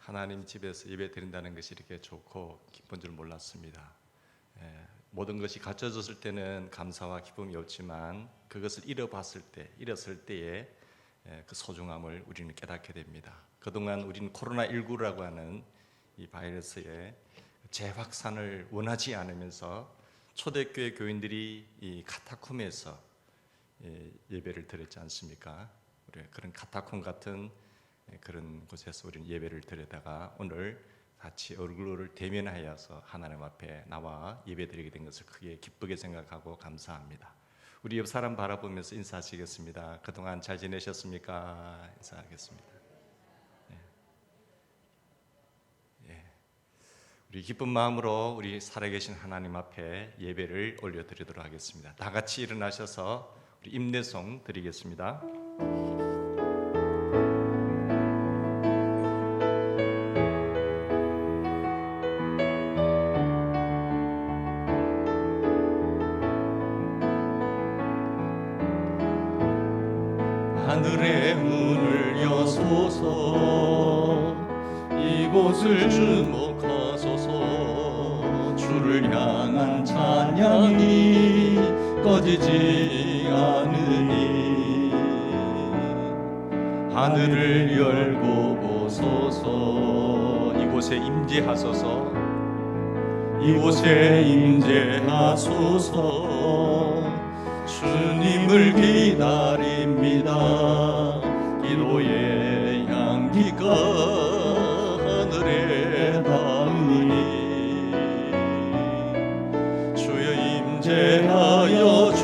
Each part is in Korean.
하나님 집에서 예배 드린다는 것이 이렇게 좋고 기쁜 줄 몰랐습니다. 모든 것이 갖춰졌을 때는 감사와 기쁨이 없지만 그것을 잃었을 때의 그 소중함을 우리는 깨닫게 됩니다. 그동안 우리는 코로나19라고 하는 이 바이러스의 재확산을 원하지 않으면서 초대교회 교인들이 이 카타콤에서 예배를 드렸지 않습니까? 우리 그런 카타콤 같은 그런 곳에서 우리는 예배를 드리다가 오늘 같이 얼굴을 대면하여서 하나님 앞에 나와 예배드리게 된 것을 크게 기쁘게 생각하고 감사합니다. 우리 옆 사람 바라보면서 인사하시겠습니다. 그동안 잘 지내셨습니까? 인사하겠습니다. 우리 기쁜 마음으로 우리 살아계신 하나님 앞에 예배를 올려드리도록 하겠습니다. 다 같이 일어나셔서 우리 임내송 드리겠습니다. 하늘의 문을 여소서 이곳을 주목하소서 주를 향한 찬양이 꺼지지 않으니 하늘을 열고 보소서 이곳에 임재하소서 이곳에 임재하소서 주님을 기다립니다. 기도의 향기가 하늘에 닿으니 주여 임재하여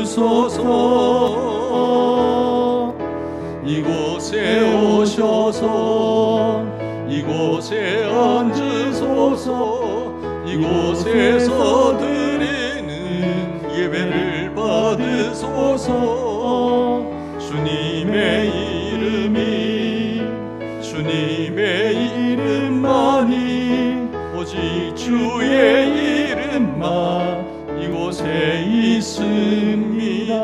주소서 이곳에 오셔서 이곳에 앉으소서 이곳에서 드리는 예배를 받으소서 주님의 이름만이 오직 주의 이름만 이곳에 있습니다.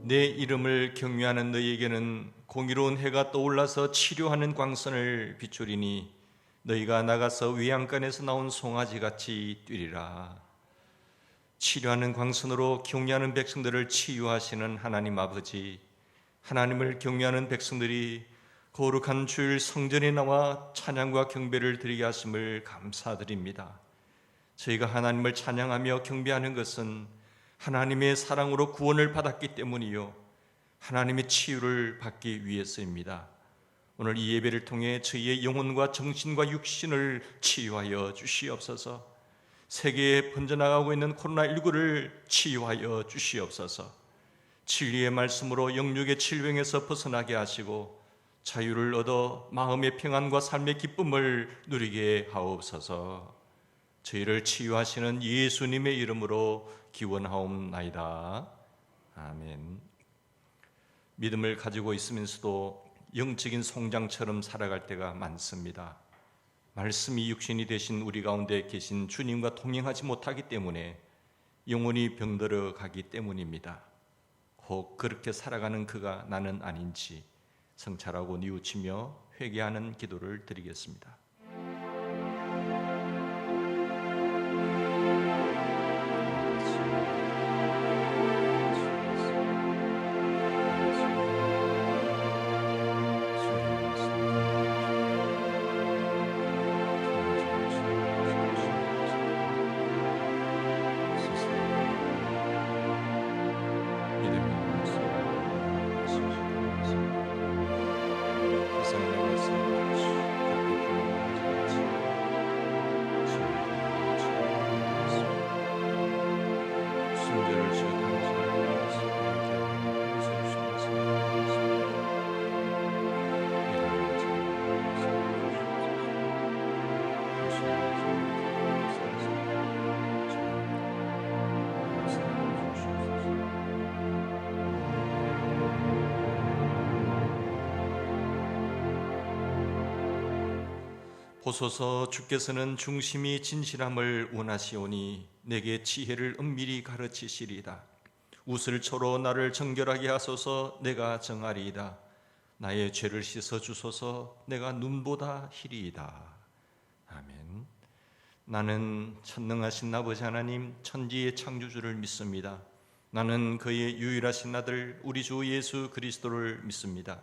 내 이름을 경외하는 너희에게는 공의로운 해가 떠올라서 치료하는 광선을 비추리니 너희가 나가서 외양간에서 나온 송아지같이 뛰리라. 치료하는 광선으로 경외하는 백성들을 치유하시는 하나님 아버지, 하나님을 경외하는 백성들이 거룩한 주일 성전에 나와 찬양과 경배를 드리게 하심을 감사드립니다. 저희가 하나님을 찬양하며 경배하는 것은 하나님의 사랑으로 구원을 받았기 때문이요 하나님의 치유를 받기 위해서입니다. 오늘 이 예배를 통해 저희의 영혼과 정신과 육신을 치유하여 주시옵소서. 세계에 번져나가고 있는 코로나19를 치유하여 주시옵소서. 진리의 말씀으로 영육의 질병에서 벗어나게 하시고 자유를 얻어 마음의 평안과 삶의 기쁨을 누리게 하옵소서. 저희를 치유하시는 예수님의 이름으로 기원하옵나이다. 아멘. 믿음을 가지고 있으면서도 영적인 송장처럼 살아갈 때가 많습니다. 말씀이 육신이 되신 우리 가운데 계신 주님과 동행하지 못하기 때문에 영혼이 병들어 가기 때문입니다. 혹 그렇게 살아가는 그가 나는 아닌지 성찰하고 뉘우치며 회개하는 기도를 드리겠습니다. 보소서 주께서는 중심이 진실함을 원하시오니 내게 지혜를 은밀히 가르치시리이다. 웃을 초로 나를 정결하게 하소서. 내가 정하리이다. 나의 죄를 씻어 주소서. 내가 눈보다 희리이다. 아멘. 나는 전능하신 아버지 하나님, 천지의 창조주를 믿습니다. 나는 그의 유일하신 아들 우리 주 예수 그리스도를 믿습니다.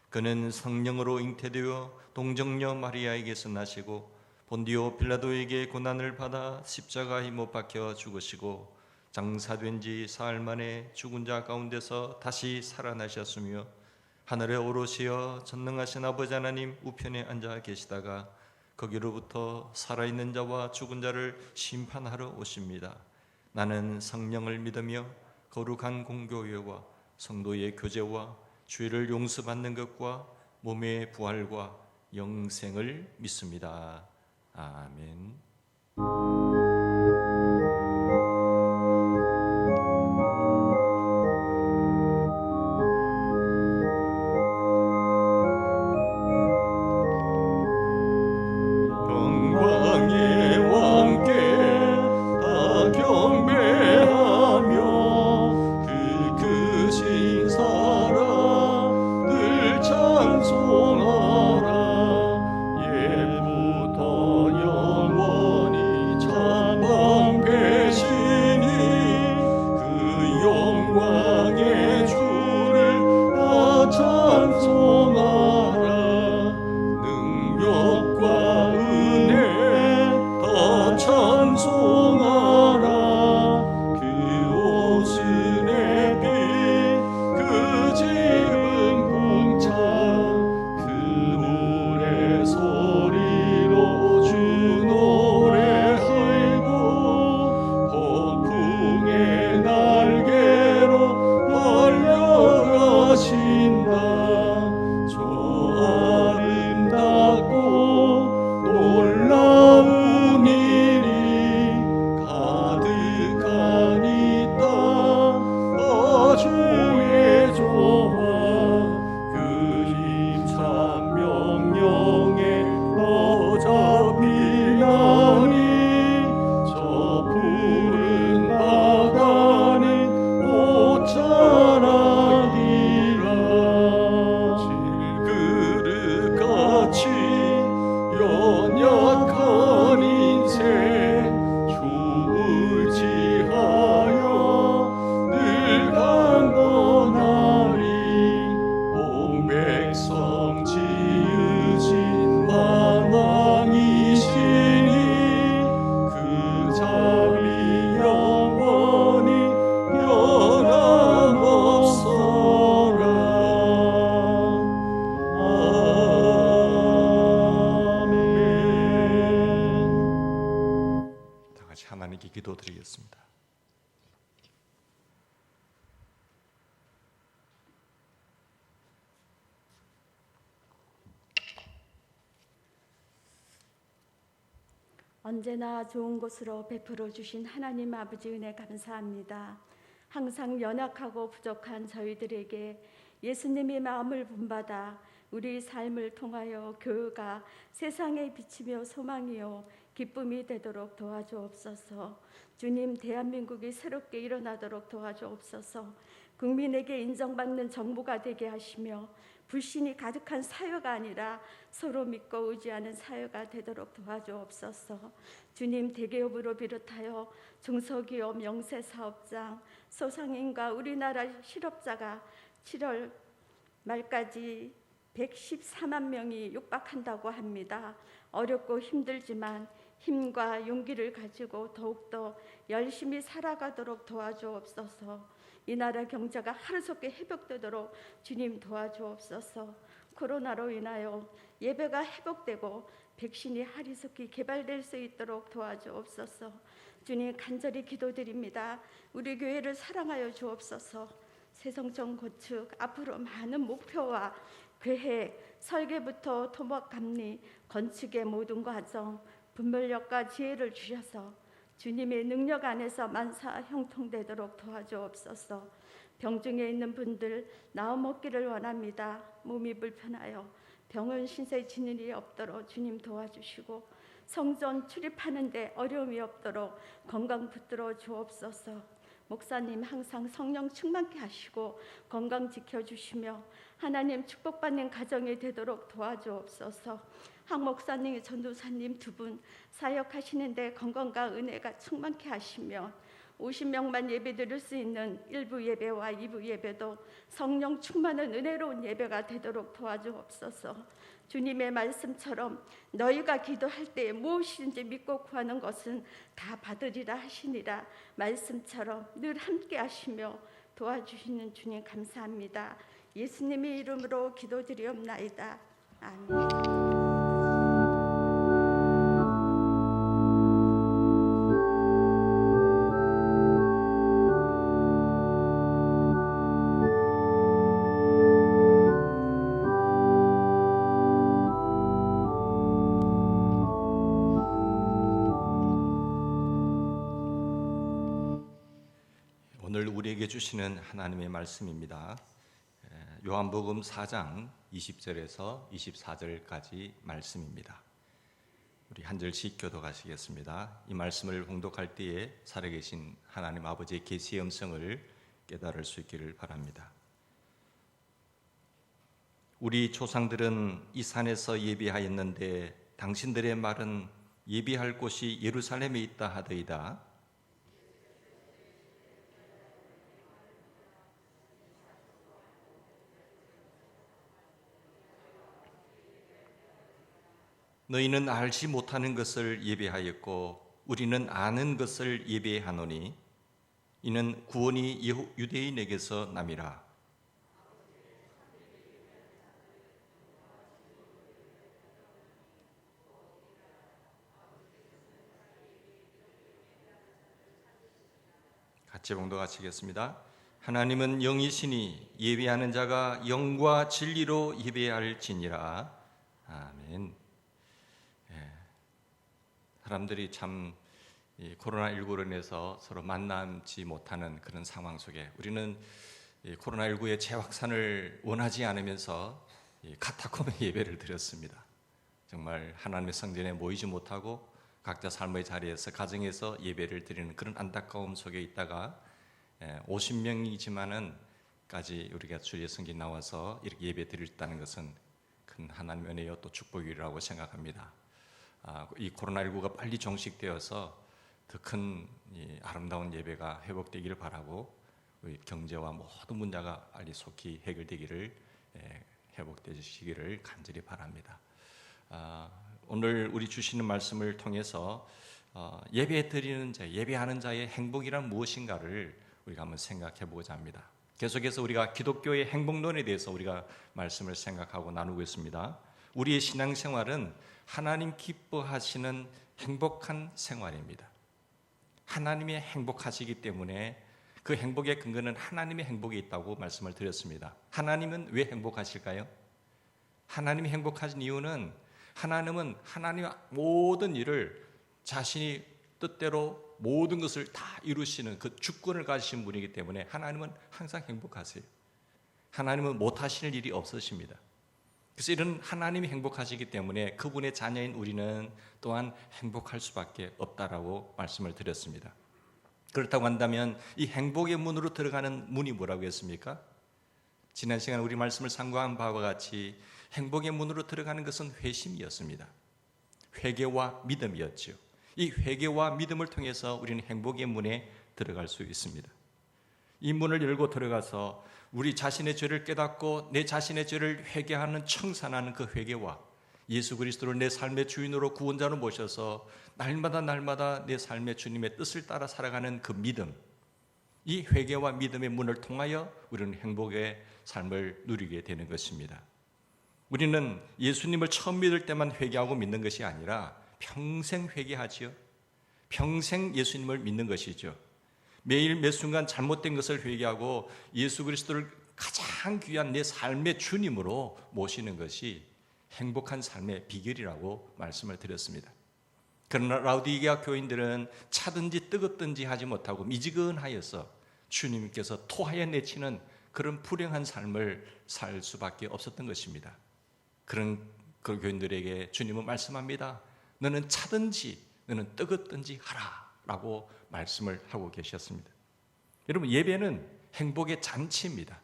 그는 성령으로 잉태되어 동정녀 마리아에게서 나시고 본디오 빌라도에게 고난을 받아 십자가에 못 박혀 죽으시고 장사된 지 사흘 만에 죽은 자 가운데서 다시 살아나셨으며 하늘에 오르시어 전능하신 아버지 하나님 우편에 앉아 계시다가 거기로부터 살아있는 자와 죽은 자를 심판하러 오십니다. 나는 성령을 믿으며 거룩한 공교회와 성도의 교제와 죄를 용서받는 것과 몸의 부활과 영생을 믿습니다. 아멘. 영광의 왕께 다 경배하며 그 크신 사랑 늘 찬송하라. 예부터 영원히 찬방 배신이 그 영광의 주를 다 찬송하라. 능력과 은혜 다 찬송하라. 그 옷은 햇빛 그 집은 궁창 그 노래 소리로 주 노래하고 폭풍의 날개로 날려가신다. 저 아름답고 놀라운 일이 가득한 이 땅 아주의 조화 그 힘찬 명령에 어잡히나니 저 푸른 바다는 옷자락이라. 질그릇같이 연약한 인생 주울지하여 늘 강건하리. 온 백성 지으신 만왕이시니 그 자비 영원히 변함없어라. 아멘. 다 같이 하나님께 기도드리겠습니다. 언제나 좋은 곳으로 베풀어 주신 하나님 아버지 은혜 감사합니다. 항상 연약하고 부족한 저희들에게 예수님의 마음을 본받아 우리 삶을 통하여 교회가 세상에 비치며 소망이요 기쁨이 되도록 도와주옵소서. 주님, 대한민국이 새롭게 일어나도록 도와주옵소서. 국민에게 인정받는 정부가 되게 하시며 불신이 가득한 사회가 아니라 서로 믿고 의지하는 사회가 되도록 도와주옵소서. 주님, 대기업으로 비롯하여 중소기업, 영세사업장, 소상인과 우리나라 실업자가 7월 말까지 114만 명이 육박한다고 합니다. 어렵고 힘들지만 힘과 용기를 가지고 더욱더 열심히 살아가도록 도와주옵소서. 이 나라 경제가 하루속히 회복되도록 주님 도와주옵소서. 코로나로 인하여 예배가 회복되고 백신이 하루속히 개발될 수 있도록 도와주옵소서. 주님, 간절히 기도드립니다. 우리 교회를 사랑하여 주옵소서. 새성청 건축 앞으로 많은 목표와 계획, 설계부터 토목 감리, 건축의 모든 과정, 분별력과 지혜를 주셔서 주님의 능력 안에서 만사 형통되도록 도와주옵소서. 병중에 있는 분들 나음 얻기를 원합니다. 몸이 불편하여 병은 신세 지는 일이 없도록 주님 도와주시고 성전 출입하는데 어려움이 없도록 건강 붙들어 주옵소서. 목사님 항상 성령 충만케 하시고 건강 지켜주시며 하나님 축복받는 가정이 되도록 도와주옵소서. 한 목사님, 전도사님 두 분 사역하시는데 건강과 은혜가 충만케 하시며 50명만 예배 드릴 수 있는 1부 예배와 2부 예배도 성령 충만한 은혜로운 예배가 되도록 도와주옵소서. 주님의 말씀처럼 너희가 기도할 때 무엇이든지 믿고 구하는 것은 다 받으리라 하시니라 말씀처럼 늘 함께 하시며 도와주시는 주님 감사합니다. 예수님의 이름으로 기도드리옵나이다. 아멘. 오늘 우리에게 주시는 하나님의 말씀입니다. 요한복음 4장 20절에서 24절까지 말씀입니다. 우리 한 절씩 교독하시겠습니다. 이 말씀을 봉독할 때에 살아계신 하나님 아버지의 계시의 음성을 깨달을 수 있기를 바랍니다. 우리 조상들은 이 산에서 예비하였는데 당신들의 말은 예비할 곳이 예루살렘에 있다 하더이다. 너희는 알지 못하는 것을 예배하였고 우리는 아는 것을 예배하노니 이는 구원이 유대인에게서 남이라. 같이 봉독하시겠습니다. 하나님은 영이시니 예배하는 자가 영과 진리로 예배할지니라. 아멘. 사람들이 참 코로나19로 인해서 서로 만나지 못하는 그런 상황 속에 우리는 코로나19의 재확산을 원하지 않으면서 카타콤의 예배를 드렸습니다. 정말 하나님의 성전에 모이지 못하고 각자 삶의 자리에서 가정에서 예배를 드리는 그런 안타까움 속에 있다가 50명이지만은 까지 우리가 주의 성전 나와서 이렇게 예배 드렸다는 것은 큰 하나님의 은혜요 또 축복이라고 생각합니다. 이 코로나19가 빨리 종식되어서 더 큰 아름다운 예배가 회복되기를 바라고 우리 경제와 모든 문제가 빨리 속히 해결되기를 회복되시기를 간절히 바랍니다. 오늘 우리 주시는 말씀을 통해서 예배 드리는 자, 예배하는 자의 행복이란 무엇인가를 우리가 한번 생각해 보고자 합니다. 계속해서 우리가 기독교의 행복론에 대해서 우리가 말씀을 생각하고 나누고 있습니다. 우리의 신앙생활은 하나님 기뻐하시는 행복한 생활입니다. 하나님이 행복하시기 때문에 그 행복의 근거는 하나님의 행복에 있다고 말씀을 드렸습니다. 하나님은 왜 행복하실까요? 하나님이 행복하신 이유는 하나님은 하나님의 모든 일을 자신이 뜻대로 모든 것을 다 이루시는 그 주권을 가지신 분이기 때문에 하나님은 항상 행복하세요. 하나님은 못하시는 일이 없으십니다. 그래서 이런 하나님이 행복하시기 때문에 그분의 자녀인 우리는 또한 행복할 수밖에 없다라고 말씀을 드렸습니다. 그렇다고 한다면 이 행복의 문으로 들어가는 문이 뭐라고 했습니까? 지난 시간 우리 말씀을 상고한 바와 같이 행복의 문으로 들어가는 것은 회심이었습니다. 회개와 믿음이었죠. 이 회개와 믿음을 통해서 우리는 행복의 문에 들어갈 수 있습니다. 이 문을 열고 들어가서 우리 자신의 죄를 깨닫고 내 자신의 죄를 회개하는 청산하는 그 회개와 예수 그리스도를 내 삶의 주인으로 구원자로 모셔서 날마다 내 삶의 주님의 뜻을 따라 살아가는 그 믿음, 이 회개와 믿음의 문을 통하여 우리는 행복의 삶을 누리게 되는 것입니다. 우리는 예수님을 처음 믿을 때만 회개하고 믿는 것이 아니라 평생 회개하지요. 평생 예수님을 믿는 것이죠. 매일 매 순간 잘못된 것을 회개하고 예수 그리스도를 가장 귀한 내 삶의 주님으로 모시는 것이 행복한 삶의 비결이라고 말씀을 드렸습니다. 그러나 라우디게아 교인들은 차든지 뜨겁든지 하지 못하고 미지근하여서 주님께서 토하여 내치는 그런 불행한 삶을 살 수밖에 없었던 것입니다. 그런 그 교인들에게 주님은 말씀합니다. 너는 차든지 너는 뜨겁든지 하라 라고 말씀을 하고 계셨습니다. 여러분, 예배는 행복의 잔치입니다.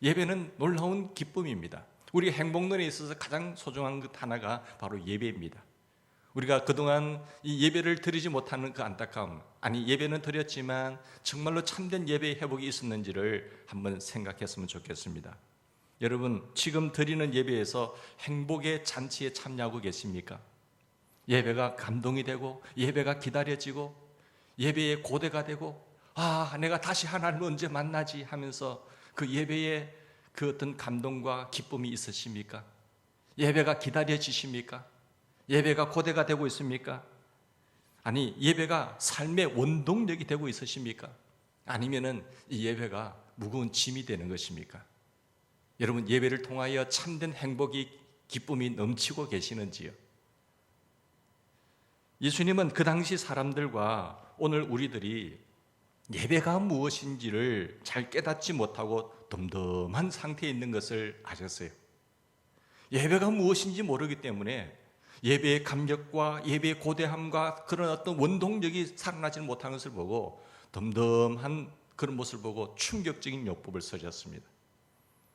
예배는 놀라운 기쁨입니다. 우리 행복론에 있어서 가장 소중한 것 하나가 바로 예배입니다. 우리가 그동안 이 예배를 드리지 못하는 그 안타까움, 아니 예배는 드렸지만 정말로 참된 예배의 회복이 있었는지를 한번 생각했으면 좋겠습니다. 여러분, 지금 드리는 예배에서 행복의 잔치에 참여하고 계십니까? 예배가 감동이 되고 예배가 기다려지고 예배의 고대가 되고 내가 다시 하나님을 언제 만나지 하면서 그 예배에 그 어떤 감동과 기쁨이 있으십니까? 예배가 기다려지십니까? 예배가 고대가 되고 있습니까? 아니 예배가 삶의 원동력이 되고 있으십니까? 아니면은 이 예배가 무거운 짐이 되는 것입니까? 여러분, 예배를 통하여 참된 행복이 기쁨이 넘치고 계시는지요? 예수님은 그 당시 사람들과 오늘 우리들이 예배가 무엇인지를 잘 깨닫지 못하고 덤덤한 상태에 있는 것을 아셨어요. 예배가 무엇인지 모르기 때문에 예배의 감격과 예배의 고대함과 그런 어떤 원동력이 살아나지 못하는 것을 보고 덤덤한 그런 모습을 보고 충격적인 요법을 써셨습니다.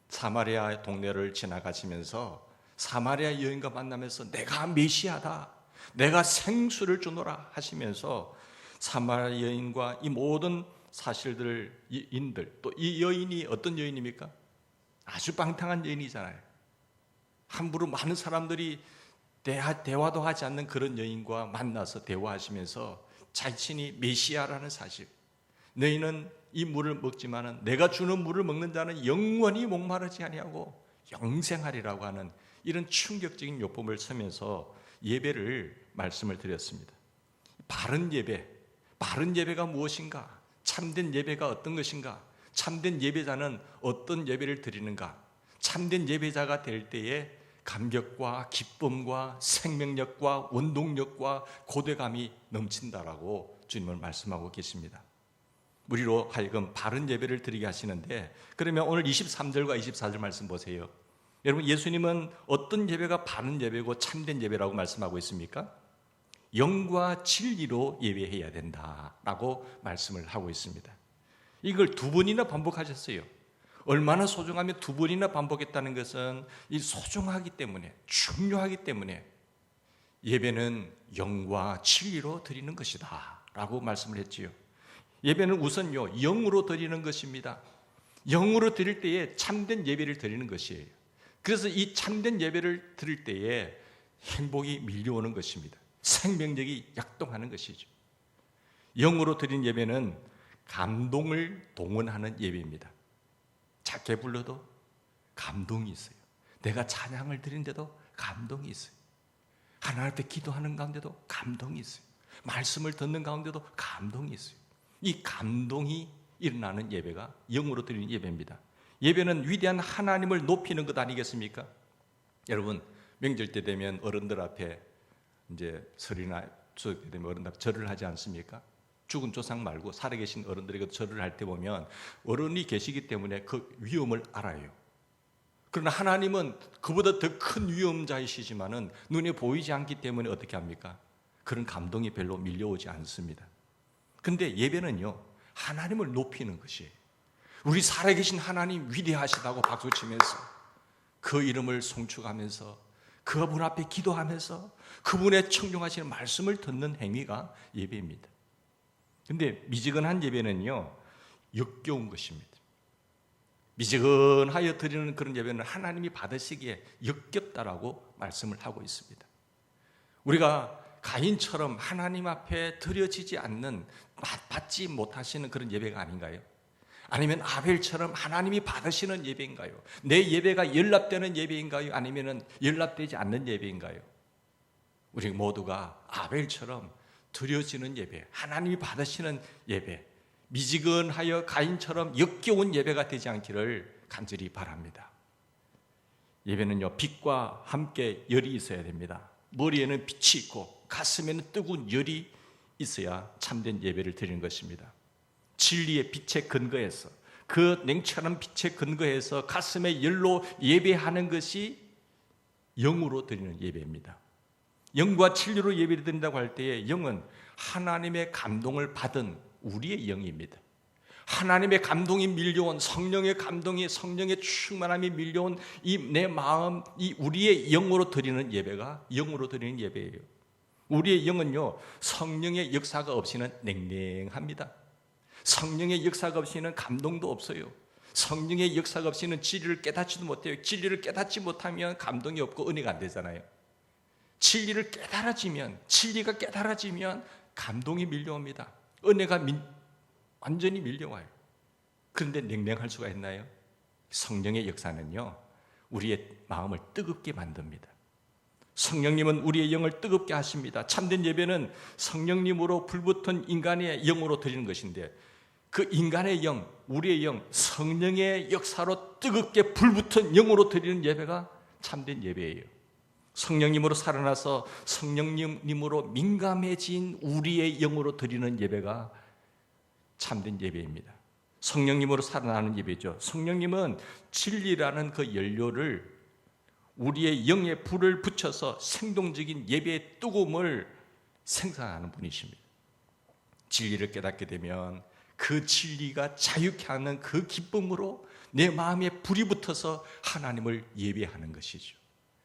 사마리아 동네를 지나가시면서 사마리아 여인과 만나면서 내가 메시아다, 내가 생수를 주노라 하시면서 사마리아 여인과 이 모든 사실들, 인들, 또 이 여인이 어떤 여인입니까? 아주 방탕한 여인이잖아요. 함부로 많은 사람들이 대화도 하지 않는 그런 여인과 만나서 대화하시면서 자신이 메시아라는 사실, 너희는 이 물을 먹지만은 내가 주는 물을 먹는 자는 영원히 목마르지 아니하고 영생하리라고 하는 이런 충격적인 요법을 쓰면서 예배를 말씀을 드렸습니다. 바른 예배가 무엇인가? 참된 예배가 어떤 것인가? 참된 예배자는 어떤 예배를 드리는가? 참된 예배자가 될 때에 감격과 기쁨과 생명력과 원동력과 고대감이 넘친다라고 주님은 말씀하고 계십니다. 우리로 하여금 바른 예배를 드리게 하시는데, 그러면 오늘 23절과 24절 말씀 보세요. 여러분, 예수님은 어떤 예배가 바른 예배고 참된 예배라고 말씀하고 있습니까? 영과 진리로 예배해야 된다라고 말씀을 하고 있습니다. 이걸 두 번이나 반복하셨어요. 얼마나 소중하면 두 번이나 반복했다는 것은 이 소중하기 때문에, 중요하기 때문에 예배는 영과 진리로 드리는 것이다 라고 말씀을 했지요. 예배는 우선요 영으로 드리는 것입니다. 영으로 드릴 때에 참된 예배를 드리는 것이에요. 그래서 이 참된 예배를 드릴 때에 행복이 밀려오는 것입니다. 생명력이 약동하는 것이죠. 영으로 드린 예배는 감동을 동원하는 예배입니다. 작게 불러도 감동이 있어요. 내가 찬양을 드린데도 감동이 있어요. 하나님 앞에 기도하는 가운데도 감동이 있어요. 말씀을 듣는 가운데도 감동이 있어요. 이 감동이 일어나는 예배가 영으로 드리는 예배입니다. 예배는 위대한 하나님을 높이는 것 아니겠습니까? 여러분, 명절 때 되면 어른들 앞에 이제 설이나 추석 때 되면 어른들 앞에 절을 하지 않습니까? 죽은 조상 말고 살아계신 어른들에게 절을 할 때 보면 어른이 계시기 때문에 그 위험을 알아요. 그러나 하나님은 그보다 더 큰 위험자이시지만은 눈에 보이지 않기 때문에 어떻게 합니까? 그런 감동이 별로 밀려오지 않습니다. 근데 예배는요 하나님을 높이는 것이에요. 우리 살아계신 하나님 위대하시다고 박수치면서 그 이름을 송축하면서 그분 앞에 기도하면서 그분의 청중하시는 말씀을 듣는 행위가 예배입니다. 근데 미지근한 예배는요 역겨운 것입니다. 미지근하여 드리는 그런 예배는 하나님이 받으시기에 역겹다라고 말씀을 하고 있습니다. 우리가 가인처럼 하나님 앞에 드려지지 않는, 받지 못하시는 그런 예배가 아닌가요? 아니면 아벨처럼 하나님이 받으시는 예배인가요? 내 예배가 연락되는 예배인가요? 아니면 연락되지 않는 예배인가요? 우리 모두가 아벨처럼 드려지는 예배, 하나님이 받으시는 예배, 미지근하여 가인처럼 역겨운 예배가 되지 않기를 간절히 바랍니다. 예배는요 빛과 함께 열이 있어야 됩니다. 머리에는 빛이 있고 가슴에는 뜨거운 열이 있어야 참된 예배를 드리는 것입니다. 진리의 빛에 근거해서, 그 냉철한 빛에 근거해서 가슴의 열로 예배하는 것이 영으로 드리는 예배입니다. 영과 진리로 예배를 드린다고 할 때에 영은 하나님의 감동을 받은 우리의 영입니다. 하나님의 감동이 밀려온, 성령의 감동이, 성령의 충만함이 밀려온 이 내 마음, 이 우리의 영으로 드리는 예배가 영으로 드리는 예배예요. 우리의 영은요, 성령의 역사가 없이는 냉랭합니다. 성령의 역사가 없이는 감동도 없어요. 성령의 역사가 없이는 진리를 깨닫지도 못해요. 진리를 깨닫지 못하면 감동이 없고 은혜가 안 되잖아요. 진리를 깨달아지면, 진리가 깨달아지면 감동이 밀려옵니다. 은혜가 완전히 밀려와요. 그런데 냉랭할 수가 있나요? 성령의 역사는요, 우리의 마음을 뜨겁게 만듭니다. 성령님은 우리의 영을 뜨겁게 하십니다. 참된 예배는 성령님으로 불붙은 인간의 영으로 드리는 것인데, 그 인간의 영, 우리의 영, 성령의 역사로 뜨겁게 불붙은 영으로 드리는 예배가 참된 예배예요. 성령님으로 살아나서 성령님으로 민감해진 우리의 영으로 드리는 예배가 참된 예배입니다. 성령님으로 살아나는 예배죠. 성령님은 진리라는 그 연료를, 우리의 영의 불을 붙여서 생동적인 예배의 뜨거움을 생산하는 분이십니다. 진리를 깨닫게 되면 그 진리가 자유케 하는 그 기쁨으로 내 마음에 불이 붙어서 하나님을 예배하는 것이죠.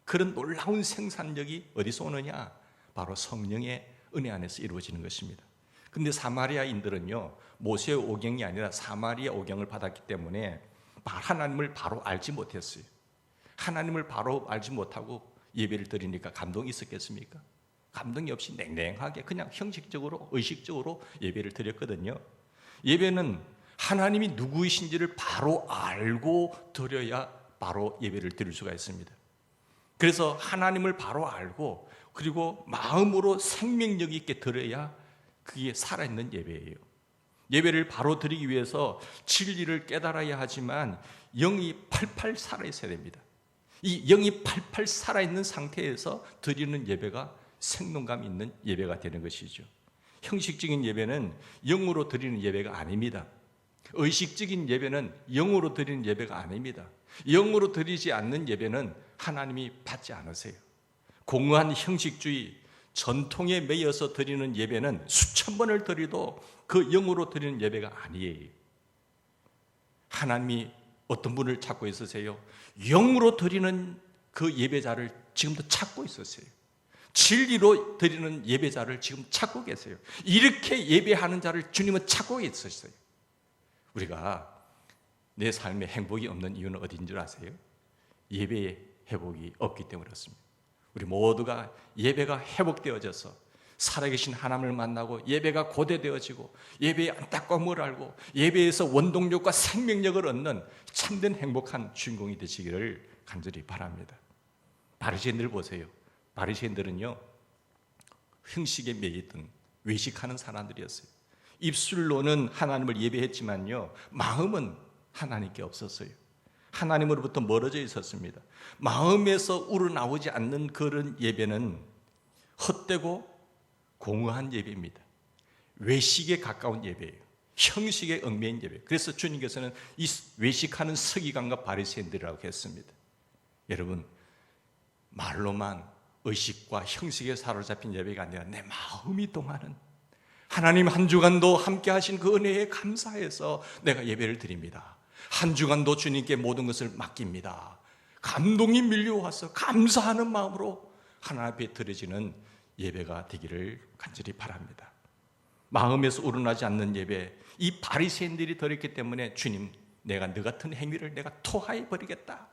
그런 놀라운 생산력이 어디서 오느냐? 바로 성령의 은혜 안에서 이루어지는 것입니다. 근데 사마리아인들은요, 모세의 오경이 아니라 사마리아 오경을 받았기 때문에 하나님을 바로 알지 못했어요. 하나님을 바로 알지 못하고 예배를 드리니까 감동이 있었겠습니까? 감동이 없이 냉랭하게 그냥 형식적으로, 의식적으로 예배를 드렸거든요. 예배는 하나님이 누구이신지를 바로 알고 드려야 바로 예배를 드릴 수가 있습니다. 그래서 하나님을 바로 알고, 그리고 마음으로 생명력 있게 드려야 그게 살아있는 예배예요. 예배를 바로 드리기 위해서 진리를 깨달아야 하지만 영이 팔팔 살아있어야 됩니다. 이 영이 팔팔 살아있는 상태에서 드리는 예배가 생동감 있는 예배가 되는 것이죠. 형식적인 예배는 영으로 드리는 예배가 아닙니다. 의식적인 예배는 영으로 드리는 예배가 아닙니다. 영으로 드리지 않는 예배는 하나님이 받지 않으세요. 공허한 형식주의, 전통에 매여서 드리는 예배는 수천 번을 드려도 그 영으로 드리는 예배가 아니에요. 하나님이 어떤 분을 찾고 있으세요? 영으로 드리는 그 예배자를 지금도 찾고 있으세요. 진리로 드리는 예배자를 지금 찾고 계세요. 이렇게 예배하는 자를 주님은 찾고 있으세요. 우리가 내 삶에 행복이 없는 이유는 어딘 줄 아세요? 예배의 회복이 없기 때문에 그렇습니다. 우리 모두가 예배가 회복되어져서 살아계신 하나님을 만나고 예배가 고대되어지고 예배의 안타까움을 알고 예배에서 원동력과 생명력을 얻는 참된 행복한 주인공이 되시기를 간절히 바랍니다. 바리새인들 보세요. 바리새인들은요, 형식에 매이던 외식하는 사람들이었어요. 입술로는 하나님을 예배했지만요, 마음은 하나님께 없었어요. 하나님으로부터 멀어져 있었습니다. 마음에서 우러나오지 않는 그런 예배는 헛되고 공허한 예배입니다. 외식에 가까운 예배예요. 형식에 얽매인 예배. 그래서 주님께서는 이 외식하는 서기관과 바리새인들이라고 했습니다. 여러분, 말로만 의식과 형식에 사로잡힌 예배가 아니라 내 마음이 동하는, 하나님 한 주간도 함께 하신 그 은혜에 감사해서 내가 예배를 드립니다. 한 주간도 주님께 모든 것을 맡깁니다. 감동이 밀려와서 감사하는 마음으로 하나님 앞에 드려지는 예배가 되기를 간절히 바랍니다. 마음에서 우러나지 않는 예배, 이 바리새인들이 드렸기 때문에 주님, 내가 너 같은 행위를 내가 토하해 버리겠다,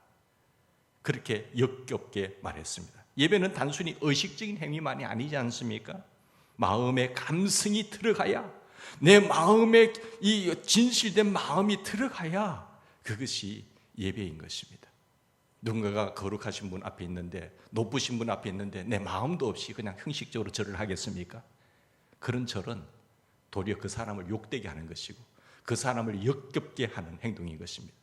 그렇게 역겹게 말했습니다. 예배는 단순히 의식적인 행위만이 아니지 않습니까? 마음의 감성이 들어가야, 내 마음에 이 진실된 마음이 들어가야 그것이 예배인 것입니다. 누군가가 거룩하신 분 앞에 있는데, 높으신 분 앞에 있는데 내 마음도 없이 그냥 형식적으로 절을 하겠습니까? 그런 절은 도리어 그 사람을 욕되게 하는 것이고 그 사람을 역겹게 하는 행동인 것입니다.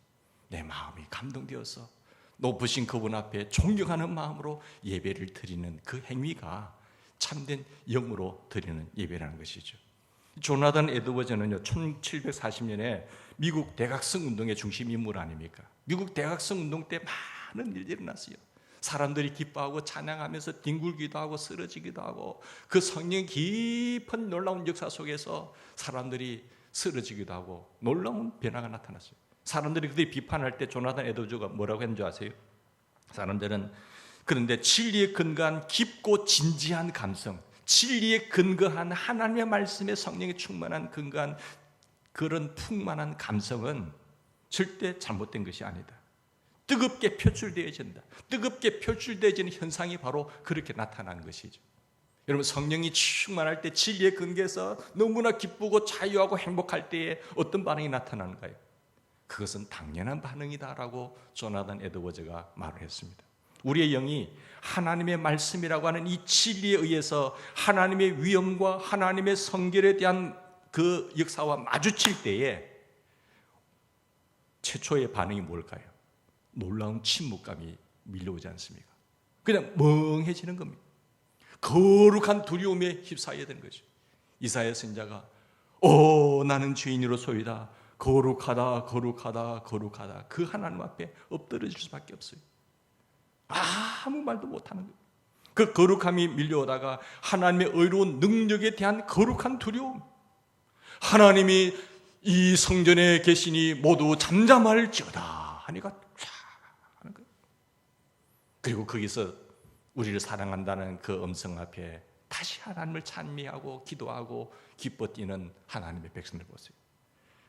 내 마음이 감동되어서 높으신 그분 앞에 존경하는 마음으로 예배를 드리는 그 행위가 참된 영으로 드리는 예배라는 것이죠. 조나단 에드워즈는요, 1740년에 미국 대각성 운동의 중심 인물 아닙니까? 미국 대각성 운동 때 많은 일이 일어났어요. 사람들이 기뻐하고 찬양하면서 뒹굴기도 하고 쓰러지기도 하고, 그 성령 깊은 놀라운 역사 속에서 사람들이 쓰러지기도 하고 놀라운 변화가 나타났어요. 사람들이 그들이 비판할 때 조나단 에드워즈가 뭐라고 했는 줄 아세요? 사람들은 그런데 진리에 근거한 깊고 진지한 감성, 진리에 근거한 하나님의 말씀에 성령이 충만한 근거한 그런 풍만한 감성은 절대 잘못된 것이 아니다. 뜨겁게 표출되어진다. 뜨겁게 표출되어지는 현상이 바로 그렇게 나타나는 것이죠. 여러분, 성령이 충만할 때 진리에 근거해서 너무나 기쁘고 자유하고 행복할 때에 어떤 반응이 나타나는가요? 그것은 당연한 반응이다라고 조나단 에드워즈가 말을 했습니다. 우리의 영이 하나님의 말씀이라고 하는 이 진리에 의해서 하나님의 위엄과 하나님의 성결에 대한 그 역사와 마주칠 때에 최초의 반응이 뭘까요? 놀라운 침묵감이 밀려오지 않습니까? 그냥 멍해지는 겁니다. 거룩한 두려움에 휩싸여야 되는 거죠. 이사야 선지자가 나는 죄인으로소이다. 거룩하다 거룩하다 거룩하다. 그 하나님 앞에 엎드러질 수밖에 없어요. 아무 말도 못하는 거예요. 그 거룩함이 밀려오다가 하나님의 의로운 능력에 대한 거룩한 두려움, 하나님이 이 성전에 계시니 모두 잠잠할지어다 하니까 쫙 하는 거예요. 그리고 거기서 우리를 사랑한다는 그 음성 앞에 다시 하나님을 찬미하고 기도하고 기뻐 뛰는 하나님의 백성들 보세요.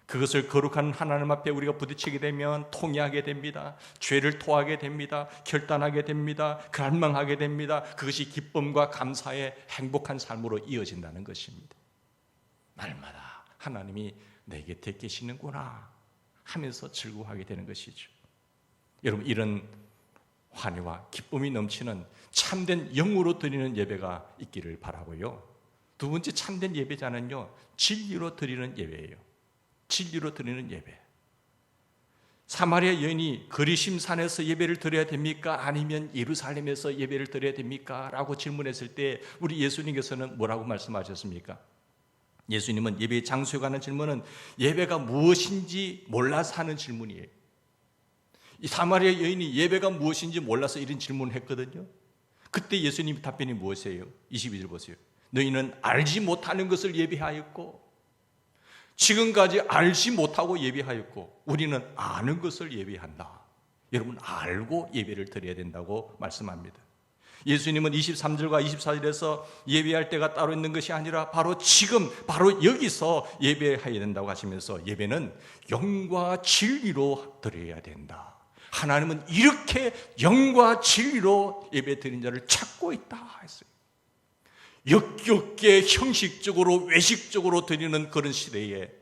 그것을 거룩한 하나님 앞에 우리가 부딪히게 되면 통회하게 됩니다. 죄를 토하게 됩니다. 결단하게 됩니다. 갈망하게 됩니다. 그것이 기쁨과 감사의 행복한 삶으로 이어진다는 것입니다. 날마다 하나님이 내 곁에 계시는구나 하면서 즐거워하게 되는 것이죠. 여러분, 이런 환희와 기쁨이 넘치는 참된 영으로 드리는 예배가 있기를 바라고요. 두 번째 참된 예배자는요, 진리로 드리는 예배예요. 진리로 드리는 예배. 사마리아 여인이 거리심 산에서 예배를 드려야 됩니까? 아니면 예루살렘에서 예배를 드려야 됩니까? 라고 질문했을 때 우리 예수님께서는 뭐라고 말씀하셨습니까? 예수님은 예배의 장소에 관한 질문은 예배가 무엇인지 몰라서 하는 질문이에요. 이 사마리아 여인이 예배가 무엇인지 몰라서 이런 질문을 했거든요. 그때 예수님 답변이 무엇이에요? 22절 보세요. 너희는 알지 못하는 것을 예배하였고, 지금까지 알지 못하고 예배하였고 우리는 아는 것을 예배한다. 여러분, 알고 예배를 드려야 된다고 말씀합니다. 예수님은 23절과 24절에서 예배할 때가 따로 있는 것이 아니라 바로 지금 바로 여기서 예배해야 된다고 하시면서 예배는 영과 진리로 드려야 된다. 하나님은 이렇게 영과 진리로 예배 드린 자를 찾고 있다 했어요. 역겹게 형식적으로 외식적으로 드리는 그런 시대에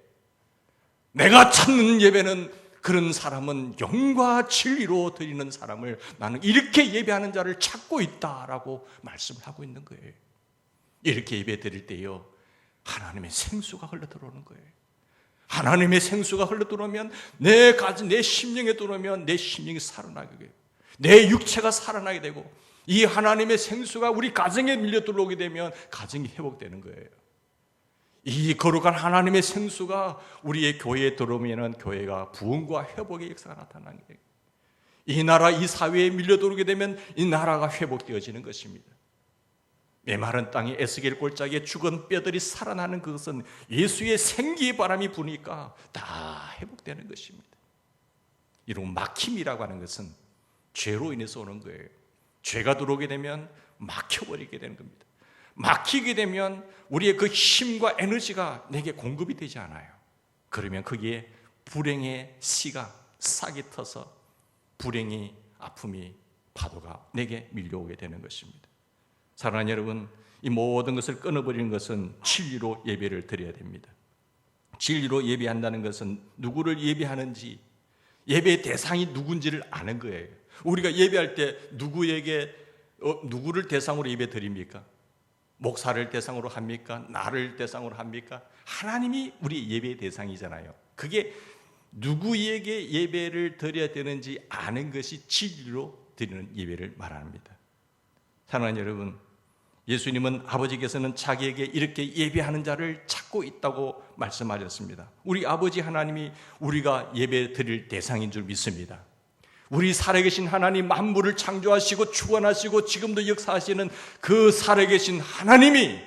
내가 찾는 예배는, 그런 사람은 영과 진리로 드리는 사람을 나는 이렇게 예배하는 자를 찾고 있다라고 말씀을 하고 있는 거예요. 이렇게 예배 드릴 때요, 하나님의 생수가 흘러들어오는 거예요. 하나님의 생수가 흘러들어오면 내 심령에 들어오면 내 심령이 살아나게 돼요. 내 육체가 살아나게 되고, 이 하나님의 생수가 우리 가정에 밀려 들어오게 되면 가정이 회복되는 거예요. 이 거룩한 하나님의 생수가 우리의 교회에 들어오면 교회가 부흥과 회복의 역사가 나타나는 거예요. 이 나라, 이 사회에 밀려 들어오게 되면 이 나라가 회복되어지는 것입니다. 메마른 땅에 에스겔 골짜기에 죽은 뼈들이 살아나는 그것은 예수의 생기의 바람이 부니까 다 회복되는 것입니다. 이런 막힘이라고 하는 것은 죄로 인해서 오는 거예요. 죄가 들어오게 되면 막혀버리게 되는 겁니다. 막히게 되면 우리의 그 힘과 에너지가 내게 공급이 되지 않아요. 그러면 거기에 불행의 씨가 싹이 터서 불행이, 아픔이, 파도가 내게 밀려오게 되는 것입니다. 사랑하는 여러분, 이 모든 것을 끊어버리는 것은 진리로 예배를 드려야 됩니다. 진리로 예배한다는 것은 누구를 예배하는지, 예배의 대상이 누군지를 아는 거예요. 우리가 예배할 때 누구를 대상으로 예배 드립니까? 목사를 대상으로 합니까? 나를 대상으로 합니까? 하나님이 우리 예배의 대상이잖아요. 그게 누구에게 예배를 드려야 되는지 아는 것이 진리로 드리는 예배를 말합니다. 사랑하는 여러분, 예수님은 아버지께서는 자기에게 이렇게 예배하는 자를 찾고 있다고 말씀하셨습니다. 우리 아버지 하나님이 우리가 예배 드릴 대상인 줄 믿습니다. 우리 살아계신 하나님, 만물을 창조하시고 주관하시고 지금도 역사하시는 그 살아계신 하나님이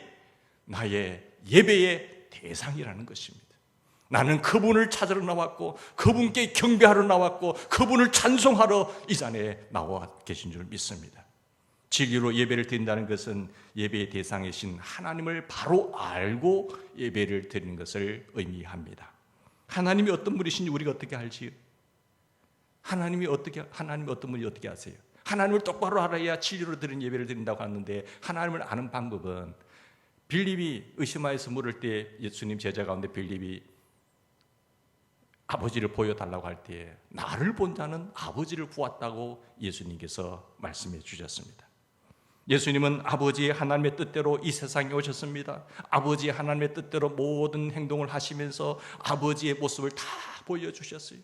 나의 예배의 대상이라는 것입니다. 나는 그분을 찾으러 나왔고 그분께 경배하러 나왔고 그분을 찬송하러 이 자리에 나와 계신 줄 믿습니다. 진리로 예배를 드린다는 것은 예배의 대상이신 하나님을 바로 알고 예배를 드리는 것을 의미합니다. 하나님이 어떤 분이신지 우리가 어떻게 알지요? 하나님이 어떤 분이 어떻게 아세요? 하나님을 똑바로 알아야 진리로 드리는 예배를 드린다고 하는데, 하나님을 아는 방법은 빌립이 의심하여서 물을 때 예수님 제자 가운데 빌립이 아버지를 보여달라고 할 때 나를 본 자는 아버지를 보았다고 예수님께서 말씀해 주셨습니다. 예수님은 아버지의 하나님의 뜻대로 이 세상에 오셨습니다. 아버지의 하나님의 뜻대로 모든 행동을 하시면서 아버지의 모습을 다 보여주셨어요.